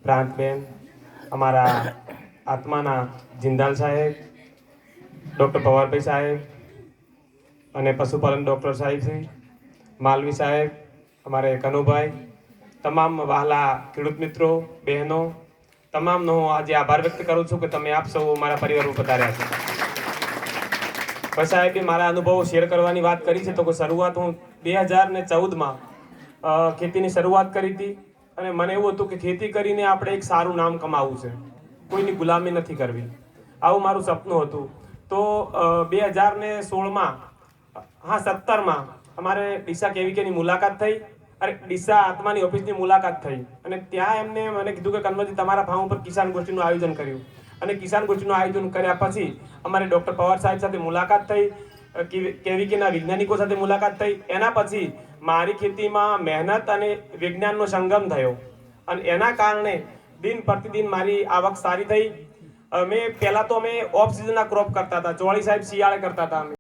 પ્રાંતબેન, અમારા આત્માના જિંદાલ સાહેબ, ડૉક્ટર પવારભાઈ સાહેબ અને પશુપાલન ડૉક્ટર સાહેબ શ્રી માલવી સાહેબ, અમારે કનુભાઈ, તમામ વહાલા ખેડૂત મિત્રો, બહેનો, તમામનો હું આજે આભાર વ્યક્ત કરું છું કે તમે આપ સૌ મારા પરિવારમાં પધાર્યા છો. સાહેબે મારા અનુભવો શેર કરવાની વાત કરી છે. તો શરૂઆત હું 2014માં ખેતીની શરૂઆત કરી હતી અને મને એવું હતું કે ખેતી કરીને આપણે એક સારું નામ કમાવવું છે, કોઈની ગુલામી નથી કરવી, આવું મારું સપનું હતું. તો 2016માં 17માં અમારે ડીસા કેવીકેની મુલાકાત થઈ અને ડીસા આત્માની ઓફિસની મુલાકાત થઈ અને ત્યાં એમને મને કીધું કે કન્વરજી તમારા ફાર્મ ઉપર કિસાન ગોષ્ઠીનું આયોજન કર્યું અને કિસાન ગોષ્ઠીનું આયોજન કર્યા પછી અમારે ડૉક્ટર પવાર સાહેબ સાથે મુલાકાત થઈ, કેવીકેના વૈજ્ઞાનિકો સાથે મુલાકાત થઈ. એના પછી મારી ખેતીમાં મહેનત અને વિજ્ઞાનનો સંગમ થયો અને એના કારણે દિન પ્રતિદિન મારી આવક સારી થઈ. અમે પહેલાં તો અમે ઓફ સિઝનના ક્રોપ કરતા હતા, ચોળી સાહેબ શિયાળે કરતા હતા.